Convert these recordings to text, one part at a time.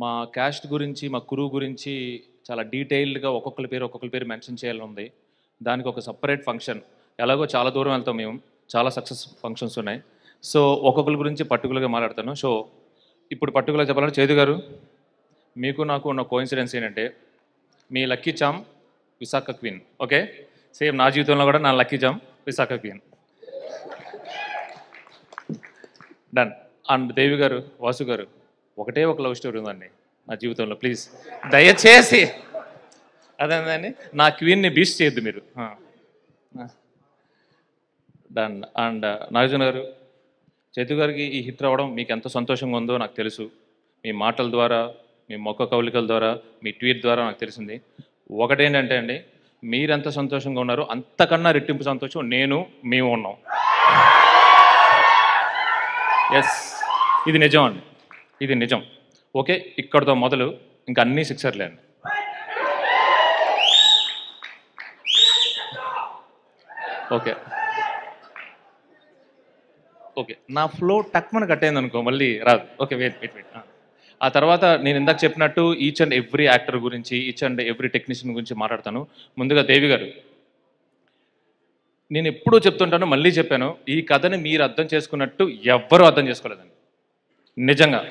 మా క్యాస్ట్ గురించి, మా క్రూ గురించి చాలా డీటెయిల్డ్గా ఒక్కొక్కరి పేరు మెన్షన్ చేయాలని ఉంది. దానికి ఒక సపరేట్ ఫంక్షన్. ఎలాగో చాలా దూరం వెళ్తాం మేము, చాలా సక్సెస్ ఫంక్షన్స్ ఉన్నాయి. సో ఒక్కొక్కరి గురించి పర్టికులర్గా మాట్లాడతాను. సో ఇప్పుడు పర్టికులర్గా చెప్పాలంటే చేదు గారు, మీకు నాకు ఉన్న కోఇన్సిడెన్స్ ఏంటంటే, మీ lucky charm Visakha queen. Okay, same నా జీవితంలో కూడా నా lucky charm Visakha queen. Done. And Devi garu, Vasu గారు, ఒకటే ఒక లవ్ స్టోరీ ఉందండి నా జీవితంలో. ప్లీజ్ దయచేసి అదేందండి, నా క్వీన్ని బీస్ట్ చేయొద్దు మీరు. డన్. అండ్ నాగార్జున గారు, చైతు గారికి ఈ హిట్ రావడం మీకు ఎంత సంతోషంగా ఉందో నాకు తెలుసు. మీ మాటల ద్వారా, మీ మొక్క కౌలికల ద్వారా, మీ ట్వీట్ ద్వారా నాకు తెలిసింది. ఒకటేంటంటే అండి, మీరెంత సంతోషంగా ఉన్నారో అంతకన్నా రెట్టింపు సంతోషం మేము ఉన్నాం. ఎస్, ఇది నిజం అండి, ఇది నిజం. ఓకే, ఇక్కడితో మొదలు ఇంకా అన్నీ సిక్సర్లే అండి. ఓకే ఓకే, నా ఫ్లో టక్మని కట్టయింది అనుకో, మళ్ళీ రాదు. Okay, wait. ఆ తర్వాత నేను ఇందాక చెప్పినట్టు ఈచ్ అండ్ ఎవ్రీ యాక్టర్ గురించి, ఈచ్ అండ్ ఎవ్రీ టెక్నీషియన్ గురించి మాట్లాడతాను. ముందుగా దేవి గారు, నేను ఎప్పుడూ చెప్తుంటాను, మళ్ళీ చెప్పాను, ఈ కథని మీరు అర్థం చేసుకున్నట్టు ఎవ్వరూ అర్థం చేసుకోలేదండి. నిజంగా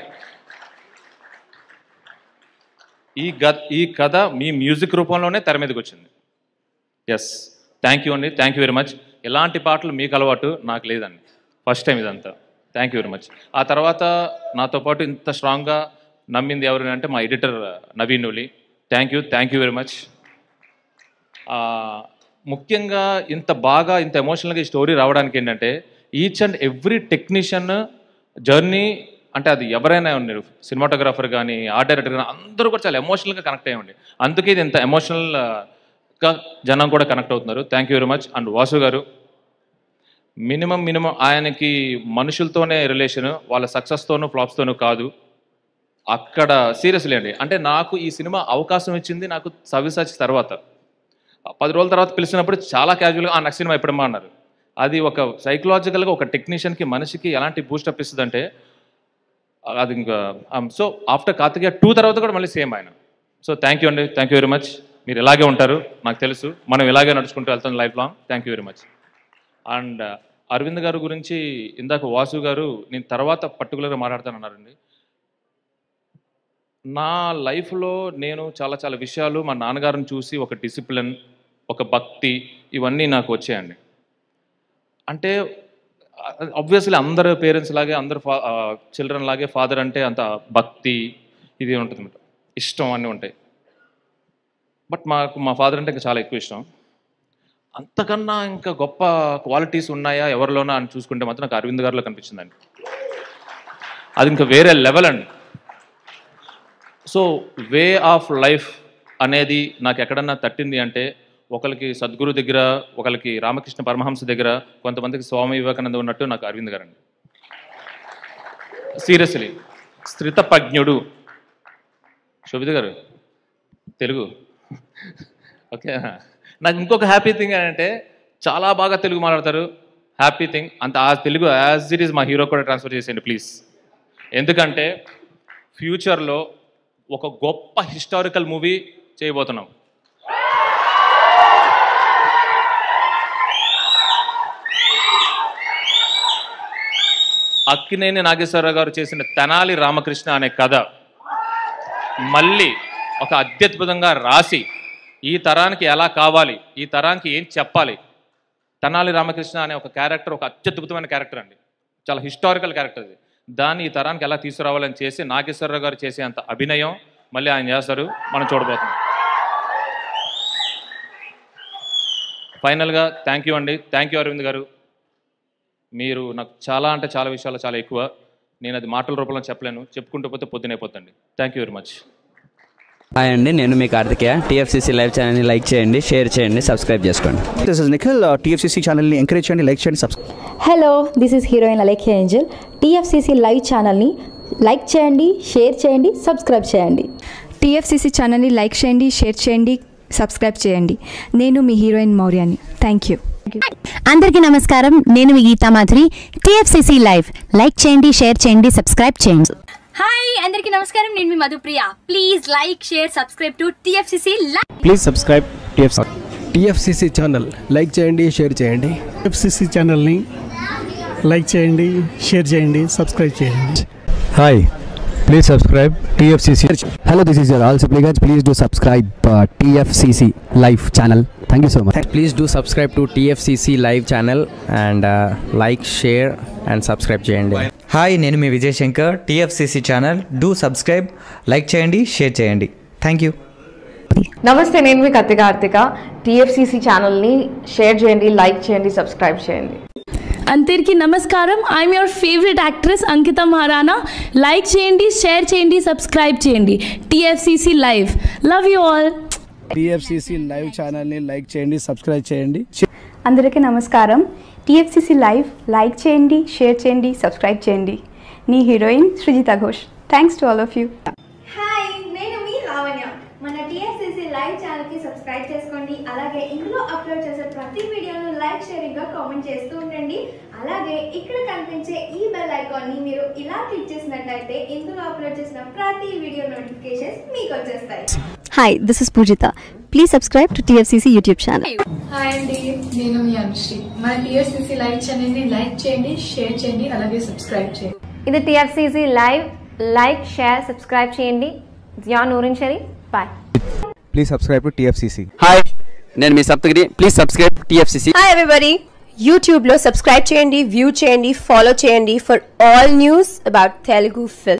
ఈ కథ మీ మ్యూజిక్ రూపంలోనే తెర మీదకి వచ్చింది. ఎస్, థ్యాంక్ యూ అండి, థ్యాంక్ యూ వెరీ మచ్. ఎలాంటి పాటలు మీకు అలవాటు నాకు లేదండి, ఫస్ట్ టైం ఇదంతా. Thank you very much. ఆ తర్వాత నాతో పాటు ఇంత స్ట్రాంగ్గా నమ్మింది ఎవరు అంటే మా editor Naveen Nooli. Thank you very much. ముఖ్యంగా ఇంత బాగా, ఇంత ఎమోషనల్గా ఈ స్టోరీ రావడానికి ఏంటంటే, each and every technician journey, అంటే అది ఎవరైనా ఉన్నారు, సినిమాటోగ్రాఫర్ కానీ, ఆర్ట్ డైరెక్టర్ కానీ, అందరూ కూడా చాలా ఎమోషనల్గా కనెక్ట్ అయ్యండి. అందుకే ఇది ఇంత ఎమోషనల్గా జనం కూడా కనెక్ట్ అవుతున్నారు. Thank you very much. And Vasu గారు, మినిమం ఆయనకి మనుషులతోనే రిలేషన్, వాళ్ళ సక్సెస్తోనూ ఫ్లాప్స్తోనూ కాదు. అక్కడ సీరియస్లీ అండి, అంటే నాకు ఈ సినిమా అవకాశం ఇచ్చింది నాకు సవ్యసాచి తర్వాత. 10 రోజుల తర్వాత పిలిచినప్పుడు చాలా క్యాజువల్గా నెక్స్ట్ సినిమా ఎప్పుడమ్మా అన్నారు. అది ఒక సైకలాజికల్గా ఒక టెక్నీషియన్కి, మనిషికి ఎలాంటి బూస్టప్ ఇస్తుందంటే అది ఇంకా. సో ఆఫ్టర్ కార్తికేయ 2 తర్వాత కూడా మళ్ళీ సేమ్ ఆయన. సో థ్యాంక్ యూ అండి, థ్యాంక్ యూ వెరీ మచ్. మీరు ఇలాగే ఉంటారు నాకు తెలుసు, మనం ఇలాగే నడుచుకుంటూ వెళ్తాం life long. Thank you very much. And Aravind గారు గురించి ఇందాక వాసు గారు నేను తర్వాత పర్టికులర్గా మాట్లాడతానన్నారండి. నా లైఫ్లో నేను చాలా విషయాలు మా నాన్నగారిని చూసి ఒక డిసిప్లిన్, ఒక భక్తి, ఇవన్నీ నాకు వచ్చాయండి. అంటే ఆబ్వియస్లీ అందరు పేరెంట్స్ లాగే, అందరు చిల్డ్రన్ లాగే ఫాదర్ అంటే అంత భక్తి ఇది ఉంటుంది, ఇష్టం అన్నీ ఉంటాయి. బట్ మా ఫాదర్ అంటే ఇంకా చాలా ఎక్కువ ఇష్టం. అంతకన్నా ఇంకా గొప్ప క్వాలిటీస్ ఉన్నాయా ఎవరిలోనా అని చూసుకుంటే మాత్రం నాకు అరవింద్ గారిలో కనిపించిందండి. అది ఇంకా వేరే లెవెల్ అండి. సో వే ఆఫ్ లైఫ్ అనేది నాకు ఎక్కడన్నా తట్టింది అంటే, ఒకరికి సద్గురు దగ్గర, ఒకరికి రామకృష్ణ పరమహంస దగ్గర, కొంతమందికి స్వామి వివేకానంద ఉన్నట్టు నాకు అరవింద్ గారండి. సీరియస్లీ స్థితప్రజ్ఞుడు. శోభిత గారు తెలుగు ఓకే. నాకు ఇంకొక హ్యాపీ థింగ్ ఏంటంటే, చాలా బాగా తెలుగు మాట్లాడతారు. హ్యాపీ థింగ్ అంత ఆ తెలుగు యాజ్ ఇట్ ఈస్ మా హీరో కూడా ట్రాన్స్ఫర్ చేసేయండి ప్లీజ్. ఎందుకంటే ఫ్యూచర్లో ఒక గొప్ప హిస్టారికల్ మూవీ చేయబోతున్నాం. అక్కినేని నాగేశ్వరరావు గారు చేసిన తెనాలి రామకృష్ణ అనే కథ మళ్ళీ ఒక అత్యద్భుతంగా రాసి, ఈ తరానికి ఎలా కావాలి, ఈ తరానికి ఏం చెప్పాలి, తెనాలి రామకృష్ణ అనే ఒక క్యారెక్టర్ ఒక అత్యద్భుతమైన క్యారెక్టర్ అండి, చాలా హిస్టారికల్ క్యారెక్టర్ అది. దాన్ని ఈ తరానికి ఎలా తీసుకురావాలని చేసి నాగేశ్వరరావు గారు చేసే అంత అభినయం మళ్ళీ ఆయన చేస్తారు, మనం చూడబోతున్నాం. ఫైనల్గా థ్యాంక్ యూ అండి, థ్యాంక్ యూ అరవింద్ గారు. మీరు నాకు చాలా అంటే చాలా విషయాలు చాలా ఎక్కువ, నేను అది మాటల రూపంలో చెప్పలేను, చెప్పుకుంటూ పోతే పొద్దునైపోతుంది. Thank you very much. Hi అండి, నేను మీ కార్తికేయ. టీఎఫ్సీసీ లైవ్ ఛానల్ని లైక్ చేయండి, షేర్ చేయండి, సబ్స్క్రైబ్ చేసుకోండి. This is Nikhil. టీఎఫ్సీసీ ఛానల్ని ఎంకరేజ్ చేయండి, లైక్ చేయండి, subscribe. Hello, this is heroine Alekhya Angel. TFCC live ఛానల్ని లైక్ చేయండి, షేర్ చేయండి, సబ్స్క్రైబ్ చేయండి. టీఎఫ్సీసీ ఛానల్ని లైక్ చేయండి, షేర్ చేయండి, సబ్స్క్రైబ్ చేయండి. నేను మీ హీరోయిన్ మౌర్యాని. Thank you. అందరికీ నమస్కారం, నేను మీ Geetha Madhuri. TFCC live like చేయండి, షేర్ చేయండి, సబ్స్క్రైబ్ చేయండి. హాయ్ అందరికీ నమస్కారం, నేను మీ Madhupriya. Please like, share, subscribe to TFCC live. Please subscribe TFCC channel. Like చేయండి, షేర్ చేయండి. టిఎఫ్సిసి ఛానల్ని లైక్ చేయండి, షేర్ చేయండి, సబ్స్క్రైబ్ చేయండి. Hi, please subscribe TFCC. Hello, this is your Rahul Sipligunj. Please do subscribe TFCC live channel. Thank you so much. Please do subscribe to TFCC live channel and like, share and subscribe చేయండి. హాయ్, నేను మీ Vijay Shankar. TFCC channel do subscribe, like చేయండి, share చేయండి. Thank you. నమస్తే, నేను మీ Karthika. TFCC ఛానల్ని share చేయండి, like చేయండి, సబ్స్క్రైబ్ చేయండి. అందరికీ నమస్కారం. I'm your favourite actress Ankita Maharana. Like చేయండి, షేర్ చేయండి, సబ్స్క్రైబ్ చేయండి. TFCC live. Love you all. TFCC live ఛానల్ని లైక్ చేయండి, సబ్స్క్రైబ్ చేయండి. అందరికీ నమస్కారం. టిఎఫ్సిసి లైవ్ లైక్ చేయండి, షేర్ చేయండి, సబ్స్క్రైబ్ చేయండి. నీ heroine Srujitha Ghosh. Thanks to all of you. Hi, నేను మీ లావణ్య. మన టిఎఫ్సిసి లైవ్ ఛానల్ కి సబ్స్క్రైబ్ చేసుకోండి. అలాగే ఇందులో అప్లోడ్ చేసే ప్రతి వీడియోను లైక్, షేరింగ్ గా కామెంట్ చేస్తూ ఉండండి. అలాగే ఇక్కడ కనిపించే ఈ బెల్ ఐకాన్ ని మీరు ఇలా క్లిక్ చేసినట్లయితే ఇందులో అప్లోడ్ చేసిన ప్రతి వీడియో నోటిఫికేషన్స్ మీకు వచ్చేస్తాయి. Hi, this is Pujitha. Please subscribe to TFCC YouTube channel. Hi అండి, నేను మీ అనుశ్రీ. మన టిఎఫ్సిసి లైవ్ ఛానల్ని లైక్ చేయండి, షేర్ చేయండి, అలాగే సబ్స్క్రైబ్ చేయండి. ఇది TFCC live. Like, share, subscribe చేయండి. Zia Noorin Shari. Bye. Please subscribe to TFCC. Hi, నేను మీ Saptagiri. Please subscribe TFCC. Hi everybody. యూట్యూబ్లో సబ్స్క్రైబ్ చేయండి, వ్యూ చేయండి, ఫాలో చేయండి for all news about Telugu film.